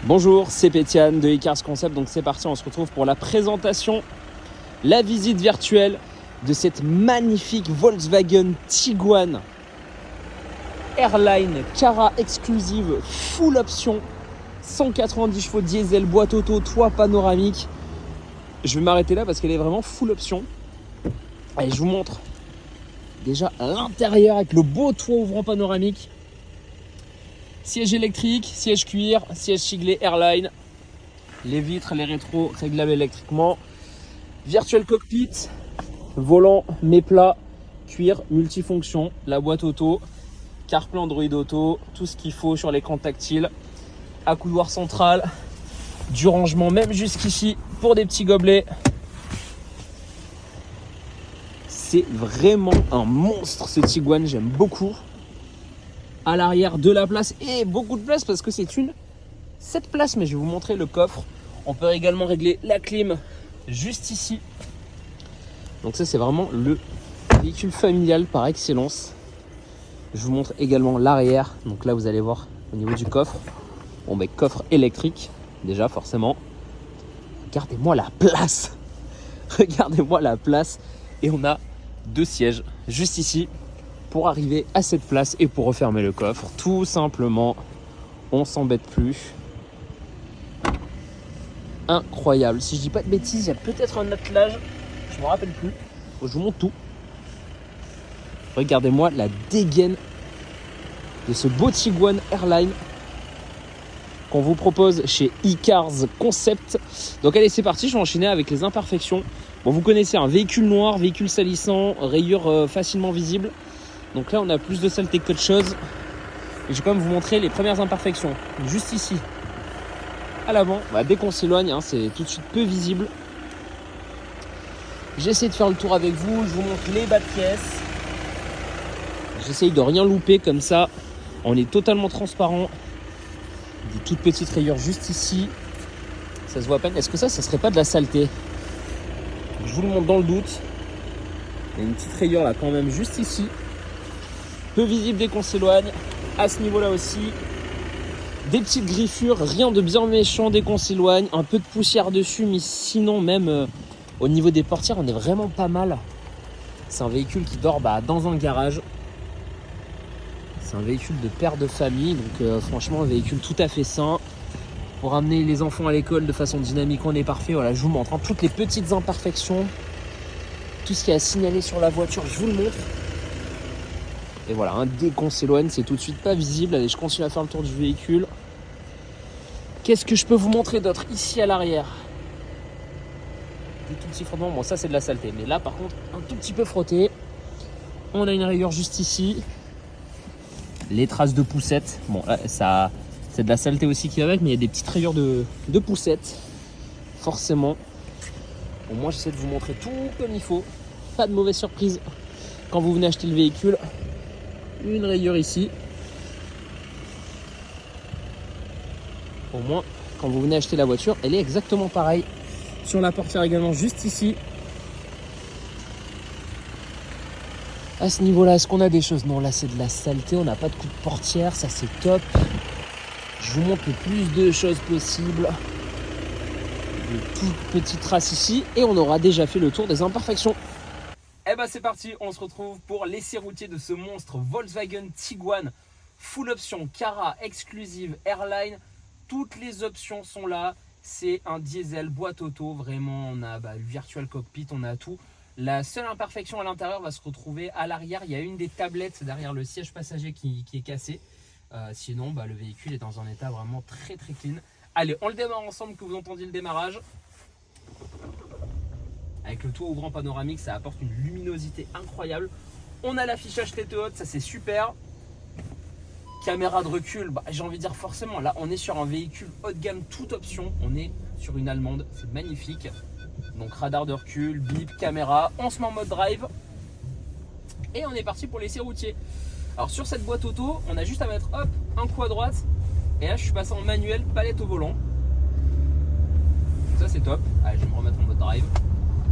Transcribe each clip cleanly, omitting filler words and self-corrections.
Bonjour, c'est Pétiane de Icars Concept, donc c'est parti, on se retrouve pour la présentation, la visite virtuelle de cette magnifique Volkswagen Tiguan Airline Cara exclusive, full option, 190 chevaux diesel, boîte auto, toit panoramique. Je vais m'arrêter là parce qu'elle est vraiment full option. Allez, je vous montre déjà l'intérieur avec le beau toit ouvrant panoramique. Siège électrique, siège cuir, siège siglé Airline, les vitres, les rétros réglables électriquement, virtual cockpit, volant Mepla, cuir multifonction, la boîte auto, CarPlay Android Auto, tout ce qu'il faut sur l'écran tactile, accoudoir central, du rangement même jusqu'ici pour des petits gobelets. C'est vraiment un monstre ce Tiguan, j'aime beaucoup. À l'arrière de la place et beaucoup de place parce que c'est une 7 places, mais je vais vous montrer le coffre. On peut également régler la clim juste ici. Donc ça, c'est vraiment le véhicule familial par excellence. Je vous montre également l'arrière. Donc là, vous allez voir au niveau du coffre. Bon, ben, coffre électrique déjà forcément. Regardez-moi la place. Regardez-moi la place. Et on a 2 sièges juste ici pour arriver à cette place et pour refermer le coffre. Tout simplement, on s'embête plus. Incroyable. Si je dis pas de bêtises, il y a peut-être un attelage. Je me rappelle plus. Je vous montre tout. Regardez-moi la dégaine de ce beau Tiguan Airline qu'on vous propose chez Icars Concept. Donc allez, c'est parti. Je vais enchaîner avec les imperfections. Bon, vous connaissez un véhicule noir, véhicule salissant, rayures facilement visibles. Donc là, on a plus de saleté que de choses. Et je vais quand même vous montrer les premières imperfections. Juste ici, à l'avant, dès qu'on s'éloigne, c'est tout de suite peu visible. J'essaie de faire le tour avec vous. Je vous montre les bas de pièces. J'essaye de rien louper comme ça. On est totalement transparent. Des toutes petites rayures juste ici. Ça se voit à peine. Est-ce que ça serait pas de la saleté? Je vous le montre dans le doute. Il y a une petite rayure là quand même juste ici. Peu visible dès qu'on s'éloigne. À ce niveau-là aussi. Des petites griffures, rien de bien méchant dès qu'on s'éloigne. Un peu de poussière dessus, mais sinon même au niveau des portières, on est vraiment pas mal. C'est un véhicule qui dort dans un garage. C'est un véhicule de père de famille, donc franchement un véhicule tout à fait sain. Pour amener les enfants à l'école de façon dynamique, on est parfait. Voilà, je vous montre toutes les petites imperfections. Tout ce qu'il y a à signaler sur la voiture, je vous le montre. Et voilà, dès qu'on s'éloigne, c'est tout de suite pas visible. Allez, je continue à faire le tour du véhicule. Qu'est-ce que je peux vous montrer d'autre ici à l'arrière? Des tout petits frottements. Bon, ça c'est de la saleté. Mais là, par contre, un tout petit peu frotté. On a une rayure juste ici. Les traces de poussettes. Bon, là, ça, c'est de la saleté aussi qui va avec, mais il y a des petites rayures de poussettes. Forcément. Bon, moi, j'essaie de vous montrer tout comme il faut. Pas de mauvaise surprise quand vous venez acheter le véhicule. Une rayure ici. Au moins, quand vous venez acheter la voiture, elle est exactement pareille. Sur la portière également, juste ici. À ce niveau-là, est-ce qu'on a des choses? Non, là, c'est de la saleté. On n'a pas de coup de portière. Ça, c'est top. Je vous montre le plus de choses possibles. De toutes petites traces ici. Et on aura déjà fait le tour des imperfections. Eh ben c'est parti, on se retrouve pour l'essai routier de ce monstre Volkswagen Tiguan full option Cara exclusive Airline. Toutes les options sont là. C'est un diesel boîte auto, vraiment on a le virtual cockpit, on a tout. La seule imperfection à l'intérieur va se retrouver à l'arrière. Il y a une des tablettes derrière le siège passager qui est cassée. Sinon le véhicule est dans un état vraiment très très clean. Allez, on le démarre ensemble, que vous entendiez le démarrage. Avec le toit ouvrant panoramique, ça apporte une luminosité incroyable. On a l'affichage tête haute, ça c'est super. Caméra de recul, j'ai envie de dire forcément, là on est sur un véhicule haut de gamme, toute option. On est sur une allemande, c'est magnifique. Donc radar de recul, bip, caméra, on se met en mode drive. Et on est parti pour l'essai routier. Alors sur cette boîte auto, on a juste à mettre hop, un coup à droite. Et là je suis passé en manuel, palette au volant. Ça c'est top. Allez, je vais me remettre en mode drive.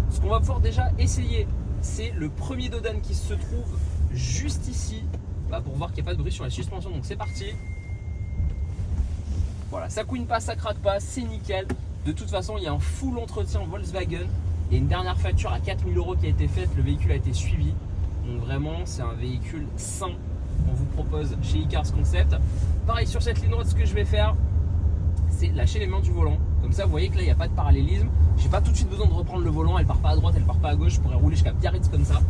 Ce qu'on va pouvoir déjà essayer, c'est le premier dodan qui se trouve juste ici, pour voir qu'il n'y a pas de bruit sur la suspension. Donc c'est parti. Voilà, ça couine pas, ça craque pas, c'est nickel. De toute façon, il y a un full entretien Volkswagen. Il y a une dernière facture à 4 000 € qui a été faite. Le véhicule a été suivi. Donc vraiment, c'est un véhicule sain qu'on vous propose chez eCars Concept. Pareil, sur cette ligne droite, ce que je vais faire, c'est lâcher les mains du volant. Comme ça, vous voyez que là, il n'y a pas de parallélisme. J'ai pas tout de suite besoin de reprendre le volant. Elle part pas à droite, elle part pas à gauche. Je pourrais rouler jusqu'à Biarritz comme ça.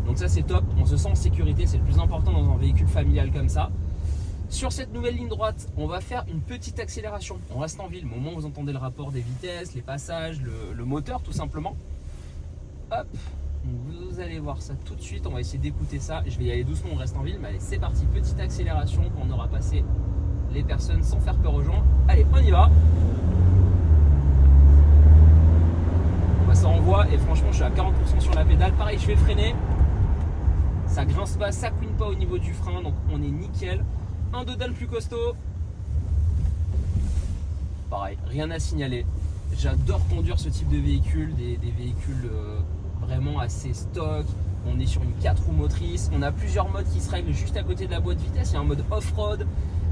Donc ça, c'est top. On se sent en sécurité. C'est le plus important dans un véhicule familial comme ça. Sur cette nouvelle ligne droite, on va faire une petite accélération. On reste en ville. Au moment où vous entendez le rapport des vitesses, les passages, le moteur tout simplement. Hop, vous allez voir ça tout de suite. On va essayer d'écouter ça. Je vais y aller doucement, on reste en ville. Mais allez, c'est parti. Petite accélération quand on aura passé les personnes sans faire peur aux gens. Allez, on y va. Ça envoie et franchement, je suis à 40% sur la pédale. Pareil, je vais freiner. Ça grince pas, ça couine pas au niveau du frein. Donc on est nickel. Un Dodal plus costaud. Pareil, rien à signaler. J'adore conduire ce type de véhicule, des véhicules vraiment assez stock. On est sur une 4 roues motrices. On a plusieurs modes qui se règlent juste à côté de la boîte de vitesse. Il y a un mode off-road,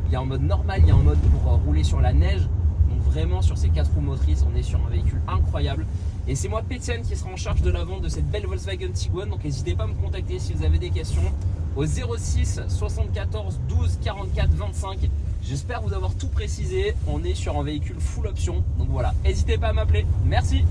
il y a un mode normal, il y a un mode pour rouler sur la neige. Donc vraiment sur ces 4 roues motrices, on est sur un véhicule incroyable. Et c'est moi, Pétienne, qui sera en charge de la vente de cette belle Volkswagen Tiguan. Donc n'hésitez pas à me contacter si vous avez des questions au 06 74 12 44 25. J'espère vous avoir tout précisé. On est sur un véhicule full option. Donc voilà, n'hésitez pas à m'appeler. Merci.